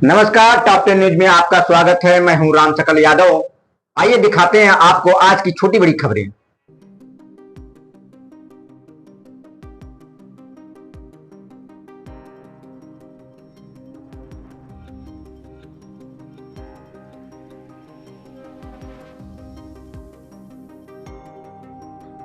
नमस्कार, top 10 news में आपका स्वागत है। मैं हूं राम सकल यादव। आइए दिखाते हैं आपको आज की छोटी बड़ी खबरें।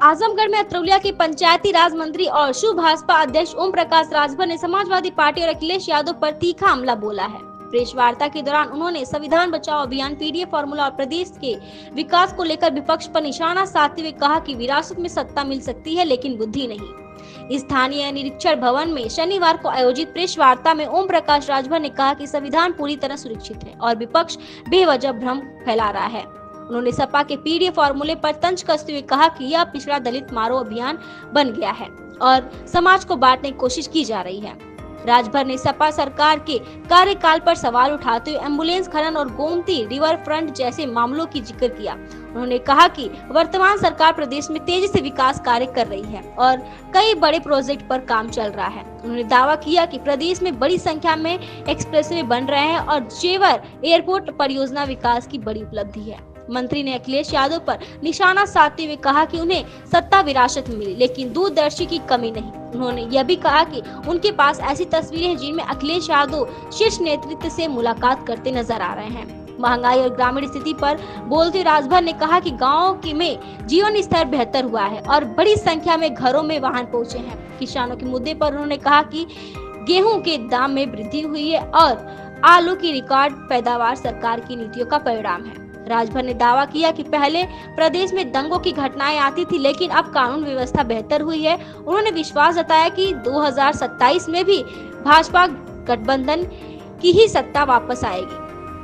आजमगढ़ में अतरौलिया के पंचायती राज मंत्री और शुभ भाजपा अध्यक्ष ओम प्रकाश राजभर ने समाजवादी पार्टी और अखिलेश यादव पर तीखा हमला बोला है। प्रेस वार्ता के दौरान उन्होंने संविधान बचाओ अभियान, पीडीएफ फॉर्मूला और प्रदेश के विकास को लेकर विपक्ष पर निशाना साधते हुए कहा कि विरासत में सत्ता मिल सकती है लेकिन बुद्धि नहीं। स्थानीय निरीक्षण भवन में शनिवार को आयोजित प्रेस वार्ता में ओम प्रकाश राजभर ने कहा कि संविधान पूरी तरह सुरक्षित है और विपक्ष बेवजह भ्रम फैला रहा है। उन्होंने सपा के पीडीएफ फॉर्मूले पर तंज कसते हुए कहा कि यह पिछड़ा दलित मारो अभियान बन गया है और समाज को बांटने की कोशिश की जा रही है। राजभर ने सपा सरकार के कार्यकाल पर सवाल उठाते हुए एम्बुलेंस खनन और गोमती रिवर फ्रंट जैसे मामलों की जिक्र किया। उन्होंने कहा कि वर्तमान सरकार प्रदेश में तेजी से विकास कार्य कर रही है और कई बड़े प्रोजेक्ट पर काम चल रहा है। उन्होंने दावा किया कि प्रदेश में बड़ी संख्या में एक्सप्रेसवे बन रहे हैं और जेवर एयरपोर्ट परियोजना विकास की बड़ी उपलब्धि है। मंत्री ने अखिलेश यादव पर निशाना साधते हुए कहा कि उन्हें सत्ता विरासत में मिली लेकिन दूरदर्शी की कमी नहीं। उन्होंने यह भी कहा कि उनके पास ऐसी तस्वीरें हैं जिनमें अखिलेश यादव शीर्ष नेतृत्व से मुलाकात करते नजर आ रहे हैं। महंगाई और ग्रामीण स्थिति पर बोलते राजभर ने कहा कि गाँव में जीवन स्तर बेहतर हुआ है और बड़ी संख्या में घरों में वाहन पहुँचे हैं। किसानों के मुद्दे पर उन्होंने कहा कि गेहूं के दाम में वृद्धि हुई है और आलू की रिकॉर्ड पैदावार सरकार की नीतियों का परिणाम है। राजभर ने दावा किया कि पहले प्रदेश में दंगों की घटनाएं आती थी लेकिन अब कानून व्यवस्था बेहतर हुई है। उन्होंने विश्वास जताया कि 2027 में भी भाजपा गठबंधन की ही सत्ता वापस आएगी।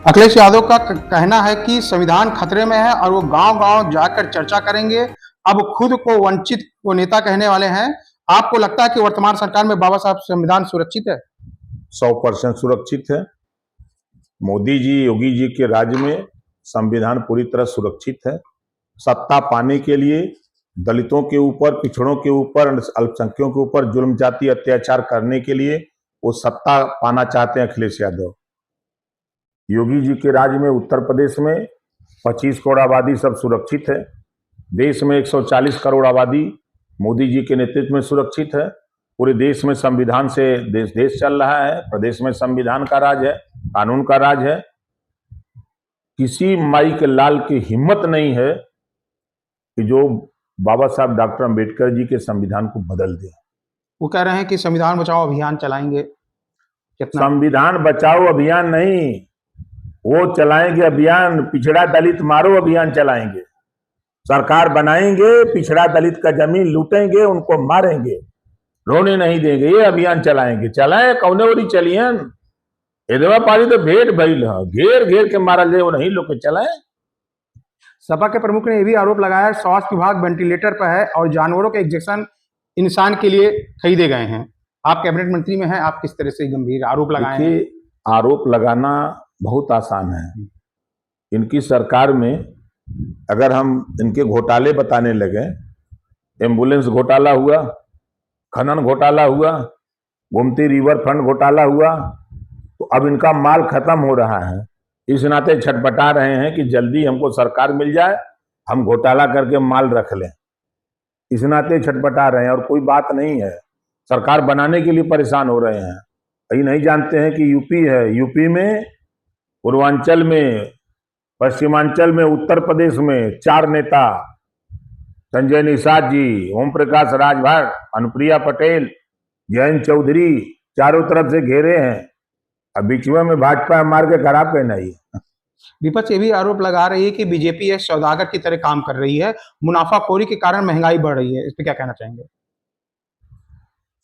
अखिलेश यादव का कहना है कि संविधान खतरे में है और वो गांव-गांव जाकर चर्चा करेंगे। अब खुद को वंचित को नेता कहने वाले हैं। आपको लगता है कि वर्तमान सरकार में बाबा साहब संविधान सुरक्षित है? 100% सुरक्षित है। मोदी जी, योगी जी के राज्य में संविधान पूरी तरह सुरक्षित है। सत्ता पाने के लिए दलितों के ऊपर, पिछड़ों के ऊपर, अल्पसंख्यकों के ऊपर जुल्म जाति अत्याचार करने के लिए वो सत्ता पाना चाहते हैं अखिलेश यादव। योगी जी के राज्य में उत्तर प्रदेश में 25 करोड़ आबादी सब सुरक्षित है। देश में 140 करोड़ आबादी मोदी जी के नेतृत्व में सुरक्षित है। पूरे देश में संविधान से देश चल रहा है। प्रदेश में संविधान का राज है, कानून का राज है। किसी माई के लाल की हिम्मत नहीं है कि जो बाबा साहब डॉक्टर अंबेडकर जी के संविधान को बदल दे। वो कह रहे हैं कि संविधान बचाओ अभियान चलाएंगे। कितना? संविधान बचाओ अभियान नहीं, वो चलाएंगे अभियान पिछड़ा दलित मारो अभियान चलाएंगे। सरकार बनाएंगे, पिछड़ा दलित का जमीन लूटेंगे, उनको मारेंगे, रोने नहीं देंगे, ये अभियान चलाएंगे। चलाए कौने ओरी चलियन, एदवा पारी तो भेंट भइल ह, घेर घेर के मारल जाए, वो नहीं लोग चलाए। सपा के प्रमुख ने यह भी आरोप लगाया स्वास्थ्य विभाग वेंटिलेटर पर है और जानवरों के इंजेक्शन इंसान के लिए खरीदे गए हैं। आप कैबिनेट मंत्री में हैं, आप किस तरह से गंभीर आरोप लगाए हैं? आरोप लगाना बहुत आसान है। इनकी सरकार में अगर हम इनके घोटाले बताने लगे, एम्बुलेंस घोटाला हुआ, खनन घोटाला हुआ, गोमती रिवर फ्रंट घोटाला हुआ, तो अब इनका माल खत्म हो रहा है। इस नाते छटपटा रहे हैं कि जल्दी हमको सरकार मिल जाए, हम घोटाला करके माल रख लें। इस नाते छटपटा रहे हैं और कोई बात नहीं है। सरकार बनाने के लिए परेशान हो रहे हैं। ये नहीं जानते हैं कि यूपी है, यूपी में, पूर्वांचल में, पश्चिमांचल में, उत्तर प्रदेश में 4 नेता, संजय निषाद जी, ओम प्रकाश राजभर, अनुप्रिया पटेल, जयंत चौधरी, चारों तरफ से घेरे हैं। अब बीचवा में भाजपा मार के खराब कहना ही। विपक्ष ये भी आरोप लगा रही है कि बीजेपी एक सौदागर की तरह काम कर रही है, मुनाफाखोरी के कारण महंगाई बढ़ रही है। इस पर क्या कहना चाहेंगे?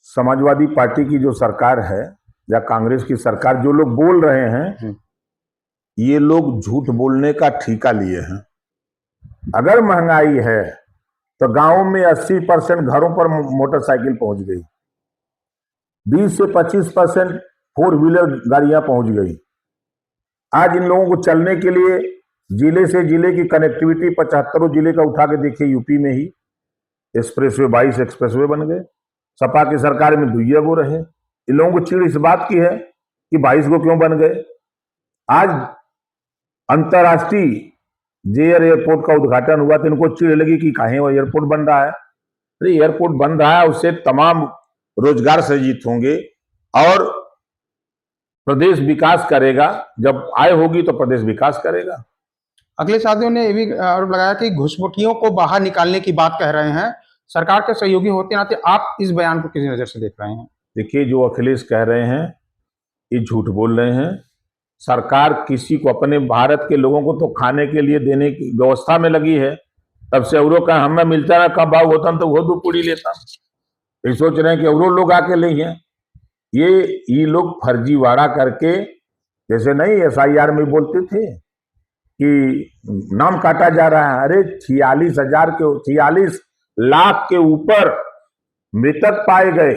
समाजवादी पार्टी की जो सरकार है या कांग्रेस की सरकार, जो लोग बोल रहे हैं, ये लोग झूठ बोलने का ठेका लिए हैं। अगर महंगाई है तो गांव में 80% घरों पर मोटरसाइकिल पहुंच गई, 20 से 25% 4 व्हीलर गाड़ियां पहुंच गई। आज इन लोगों को चलने के लिए जिले से जिले की कनेक्टिविटी 75 जिले का उठा के देखिए, यूपी में ही एक्सप्रेसवे 22 एक्सप्रेसवे बन गए। सपा की सरकार में दुइया गो रहे। इन लोगों को चिड़ इस बात की है कि 22 गो क्यों बन गए। आज अंतर्राष्ट्रीय जेयर एयरपोर्ट का उद्घाटन हुआ तो इनको चिढ़ लगी कि कहीं वो एयरपोर्ट बन रहा है। अरे एयरपोर्ट बन रहा है, उससे तमाम रोजगार सृजित होंगे और प्रदेश विकास करेगा। जब आय होगी तो प्रदेश विकास करेगा। अखिलेश यादव ने ये भी आरोप लगाया कि घुसपैठियों को बाहर निकालने की बात कह रहे हैं। सरकार के सहयोगी होते नाते आप इस बयान को किस नजर से देख रहे हैं? देखिए, जो अखिलेश कह रहे हैं ये झूठ बोल रहे हैं। सरकार किसी को, अपने भारत के लोगों को तो खाने के लिए देने की व्यवस्था में लगी है। तब से औरों का हमें मिलता ना, कब भाव होता तो वो 2 पूड़ी लेता। ये सोच रहे हैं कि औरों लोग आके ले हैं। ये लोग फर्जीवाड़ा करके, जैसे नहीं SIR में बोलते थे कि नाम काटा जा रहा है। अरे 46 लाख के ऊपर मृतक पाए गए।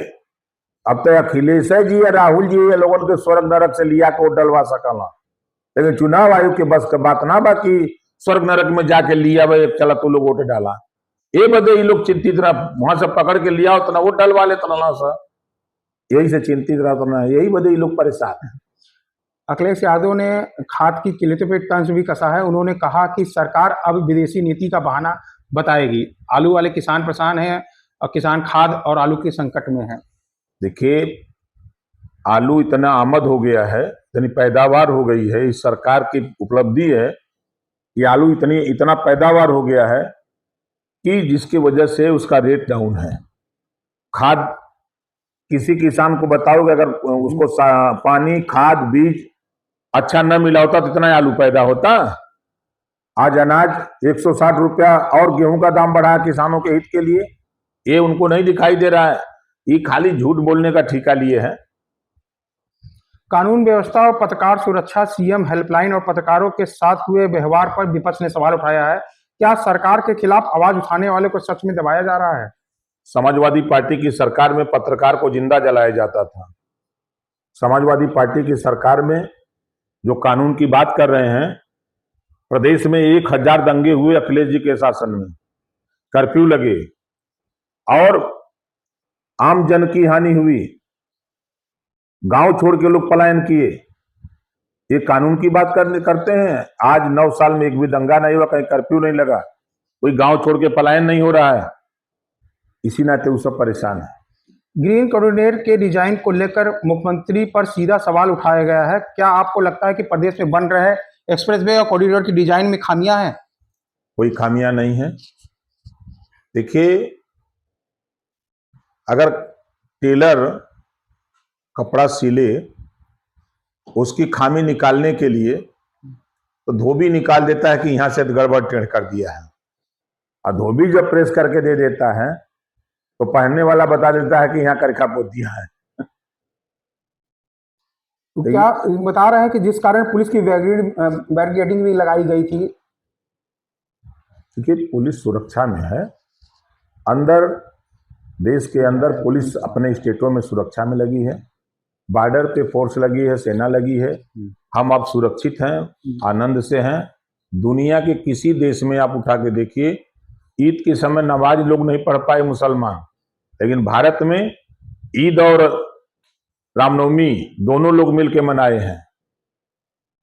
अब तो अखिलेश जी या राहुल जी ये लोगों के स्वर्ग नरक से लिया को डलवा सकला, लेकिन चुनाव आयोग के बस का बात ना बाकी स्वर्ग नरक में जाके लिया भाई चला तो लोग वोट डाला। ये बदे ये लोग चिंतित रहा, वहां से पकड़ के लिया हो तो ना वो डलवा ले तना सा, यही से चिंतित रहा तो ना, यही बदे ये लोग परेशान है। अखिलेश यादव ने खाद की किल्लत पे तंज भी कसा है। उन्होंने कहा कि सरकार अब विदेशी नीति का बहाना बताएगी। आलू वाले किसान परेशान हैं और किसान खाद और आलू के संकट में है। देखिए, आलू इतना आमद हो गया है, इतनी पैदावार हो गई है, इस सरकार की उपलब्धि है कि आलू इतना पैदावार हो गया है कि जिसकी वजह से उसका रेट डाउन है। खाद किसी किसान को बताओगे अगर उसको पानी, खाद, बीज अच्छा न मिला होता तो इतना आलू पैदा होता। आज अनाज 160 रुपया और गेहूं का दाम बढ़ा किसानों के हित के लिए, ये उनको नहीं दिखाई दे रहा है। ये खाली झूठ बोलने का ठेका लिए है। कानून व्यवस्था और पत्रकार सुरक्षा, सीएम हेल्पलाइन और पत्रकारों के साथ हुए व्यवहार पर विपक्ष ने सवाल उठाया है। क्या सरकार के खिलाफ आवाज उठाने वाले को सच में दबाया जा रहा है? समाजवादी पार्टी की सरकार में पत्रकार को जिंदा जलाया जाता था। समाजवादी पार्टी की सरकार में जो कानून की बात कर रहे हैं, प्रदेश में 1000 दंगे हुए अखिलेश जी के शासन में, कर्फ्यू लगे और आम जन की हानि हुई, गांव छोड़ के लोग पलायन किए। ये कानून की बात करते हैं। आज 9 साल में एक भी दंगा नहीं हुआ, कहीं कर्फ्यू नहीं लगा, कोई गांव छोड़ के पलायन नहीं हो रहा है। इसी नाते वो सब परेशान है। ग्रीन कॉरिडोर के डिजाइन को लेकर मुख्यमंत्री पर सीधा सवाल उठाया गया है। क्या आपको लगता है कि प्रदेश में बन रहे एक्सप्रेसवे और कॉरिडोर की डिजाइन में खामियां हैं? कोई खामियां नहीं है। देखिए, अगर टेलर कपड़ा सिले, उसकी खामी निकालने के लिए तो धोबी निकाल देता है कि यहां से गड़बड़ टेढ़ कर दिया है, और धोबी जब प्रेस करके दे देता है तो पहनने वाला बता देता है कि यहाँ करखा पोत दिया है। तो क्या बता रहे हैं कि जिस कारण पुलिस की बैरिकेडिंग भी लगाई गई थी? देखिए, पुलिस सुरक्षा में है। अंदर, देश के अंदर पुलिस अपने स्टेटों में सुरक्षा में लगी है, बॉर्डर पे फोर्स लगी है, सेना लगी है। हम अब सुरक्षित हैं, आनंद से हैं। दुनिया के किसी देश में आप उठा के देखिए, ईद के समय नमाज लोग नहीं पढ़ पाए मुसलमान, लेकिन भारत में ईद और रामनवमी दोनों लोग मिलकर मनाए हैं।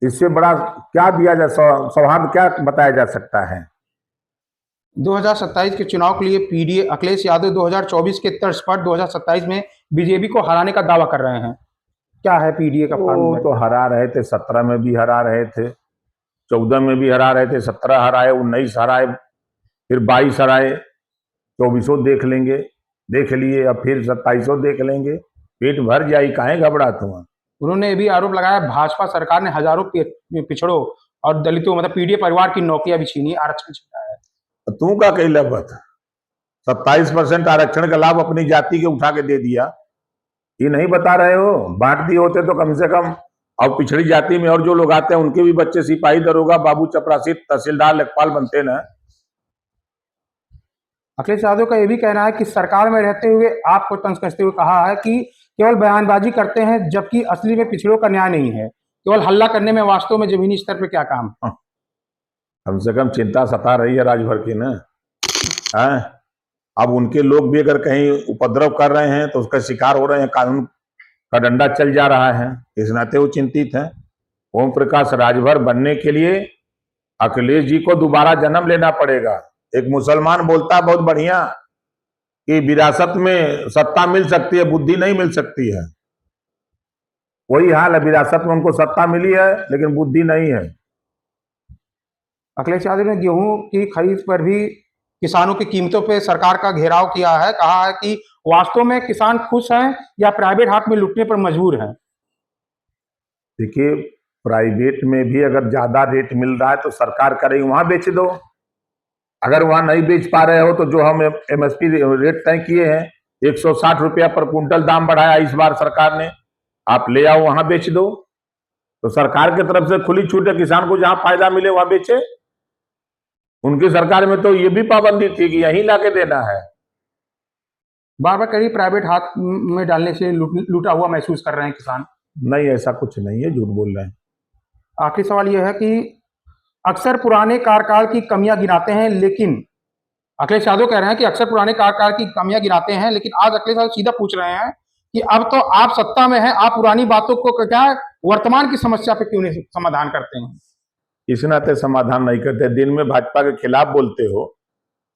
इससे बड़ा क्या दिया जा, सौहार्द क्या बताया जा सकता है? 2027 के चुनाव के लिए पीडीए अखिलेश यादव 2024 के तर्ज पर 2027 में बीजेपी को हराने का दावा कर रहे हैं। क्या है पीडीए का वो तो हरा रहे थे, 17 में भी हरा रहे थे, 14 में भी हरा रहे थे, 17 हराए, 19 हराए, फिर 22 हराए, 24 देख लेंगे, देख लिए, अब फिर 27 देख लेंगे। पेट भर जाई, काहे घबराते हुआ। उन्होंने ये भी आरोप लगाया भाजपा सरकार ने हजारों पिछड़ों और दलितों मतलब पीडीए परिवार की नौकरियां भी छीनी, आरक्षण छीना है। तू का कही लगभग 27% आरक्षण का लाभ अपनी जाति के उठा के दे दिया, ये नहीं बता रहे हो? बांट दिए होते तो कम से कम अब पिछड़ी जाति में और जो लोग आते हैं उनके भी बच्चे सिपाही, दरोगा, बाबू, चपरासी, तहसीलदार, लेखपाल बनते ना। अखिलेश यादव का यह भी कहना है कि सरकार में रहते हुए आपको तंज कसते हुए कहा है कि केवल बयानबाजी करते हैं, जबकि असली में पिछड़ों का न्याय नहीं है, केवल हल्ला करने में वास्तव में जमीनी स्तर पर क्या काम? कम से कम चिंता सता रही है राजभर की ना। अब उनके लोग भी अगर कहीं उपद्रव कर रहे हैं तो उसका शिकार हो रहे हैं, कानून का डंडा चल जा रहा है, इस नाते वो चिंतित हैं। ओम प्रकाश राजभर बनने के लिए अखिलेश जी को दोबारा जन्म लेना पड़ेगा। एक मुसलमान बोलता है बहुत बढ़िया कि विरासत में सत्ता मिल सकती है, बुद्धि नहीं मिल सकती है। वही हाल है, विरासत में उनको सत्ता मिली है लेकिन बुद्धि नहीं है। अखिलेश यादव ने गेहूं की खरीद पर भी किसानों की कीमतों पे सरकार का घेराव किया है, कहा है कि वास्तव में किसान खुश हैं या प्राइवेट हाथ में लुटने पर मजबूर हैं। देखिए, प्राइवेट में भी अगर ज्यादा रेट मिल रहा है तो सरकार करेगी वहां बेच दो। अगर वहां नहीं बेच पा रहे हो तो जो हम एमएसपी रेट तय किए हैं 160 रुपया पर कुंटल दाम बढ़ाया इस बार सरकार ने, आप ले आओ वहां बेच दो। तो सरकार की तरफ से खुली छूट है, किसान को जहां फायदा मिले वहां बेचे। उनकी सरकार में तो ये भी पाबंदी थी कि यहीं लाके देना है। बार बार करीब प्राइवेट हाथ में डालने से लूटा हुआ महसूस कर रहे हैं किसान। नहीं, ऐसा कुछ नहीं है, झूठ बोल रहे हैं। आखिरी सवाल यह है कि अक्सर पुराने कार्यकाल की कमियां गिनाते हैं, लेकिन अखिलेश यादव कह रहे हैं कि अक्सर पुराने कार्यकाल की कमियां गिनाते हैं, लेकिन आज अखिलेश यादव सीधा पूछ रहे हैं कि अब तो आप सत्ता में हैं, आप पुरानी बातों को क्या वर्तमान की समस्या पे क्यों नहीं समाधान करते हैं? इस नाते समाधान नहीं करते। दिन में भाजपा के खिलाफ बोलते हो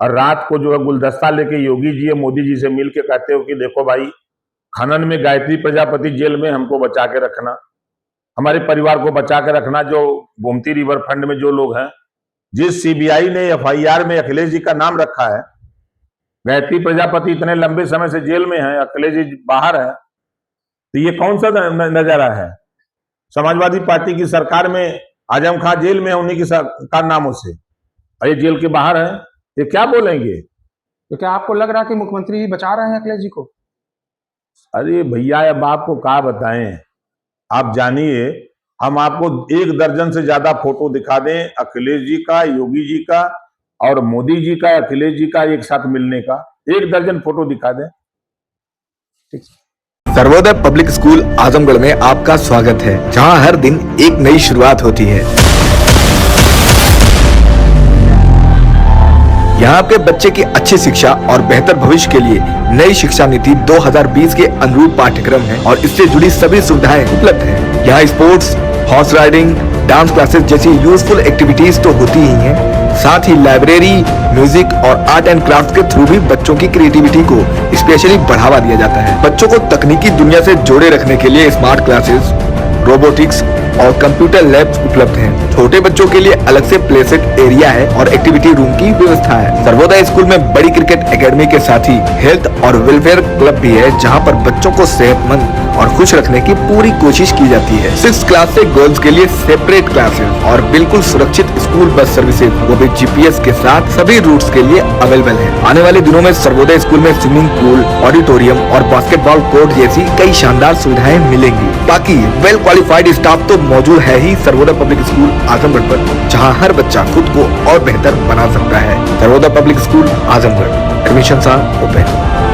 और रात को जो है गुलदस्ता लेके योगी जी या मोदी जी से मिल के कहते हो कि देखो भाई, खनन में गायत्री प्रजापति जेल में हमको बचा के रखना, हमारे परिवार को बचा के रखना। जो गोमती रिवर फ्रंट में जो लोग हैं, जिस सीबीआई ने एफआईआर में अखिलेश जी का नाम रखा है, गायत्री प्रजापति इतने लंबे समय से जेल में है, अखिलेश जी बाहर है, तो ये कौन सा नजारा है? समाजवादी पार्टी की सरकार में आजम खान जेल में है उन्हीं की कारनामों से, और ये जेल के बाहर है, ये क्या बोलेंगे? तो क्या आपको लग रहा है कि मुख्यमंत्री बचा रहे हैं अखिलेश जी को? अरे भैया, अब आपको क्या बताएं, आप जानिए। हम आपको 1 दर्जन से ज्यादा फोटो दिखा दें अखिलेश जी का, योगी जी का और मोदी जी का, अखिलेश जी का एक साथ मिलने का 1 दर्जन फोटो दिखा दें। सर्वोदय पब्लिक स्कूल आजमगढ़ में आपका स्वागत है, जहां हर दिन एक नई शुरुआत होती है। यहाँ आपके बच्चे की अच्छी शिक्षा और बेहतर भविष्य के लिए नई शिक्षा नीति 2020 के अनुरूप पाठ्यक्रम है और इससे जुड़ी सभी सुविधाएं उपलब्ध हैं। यहाँ sports, horse riding, dance classes जैसी यूजफुल एक्टिविटीज तो होती ही हैं, साथ ही लाइब्रेरी, म्यूजिक और आर्ट एंड क्राफ्ट के थ्रू भी बच्चों की क्रिएटिविटी को स्पेशली बढ़ावा दिया जाता है। बच्चों को तकनीकी दुनिया से जोड़े रखने के लिए स्मार्ट क्लासेस, रोबोटिक्स और कंप्यूटर लैब्स उपलब्ध हैं। छोटे बच्चों के लिए अलग से प्ले सेट एरिया है और एक्टिविटी रूम की व्यवस्था है। सर्वोदय स्कूल में बड़ी क्रिकेट एकेडमी के साथ ही हेल्थ और वेलफेयर क्लब भी है, जहां पर बच्चों को सेहतमंद और खुश रखने की पूरी कोशिश की जाती है। 6th क्लास से गर्ल्स के लिए सेपरेट क्लासेस और बिल्कुल सुरक्षित स्कूल बस सर्विसेज, वो भी जीपीएस के साथ सभी रूट्स के लिए अवेलेबल है। आने वाले दिनों में सर्वोदय स्कूल में स्विमिंग पूल, ऑडिटोरियम और बास्केटबॉल कोर्ट जैसी कई शानदार सुविधाएं मिलेंगी। बाकी वेल क्वालिफाइड स्टाफ तो मौजूद है ही सर्वोदय पब्लिक स्कूल आजमगढ़ पर, जहां हर बच्चा खुद को और बेहतर बना सकता है। Sarvodaya public school Azamgarh, admission are open.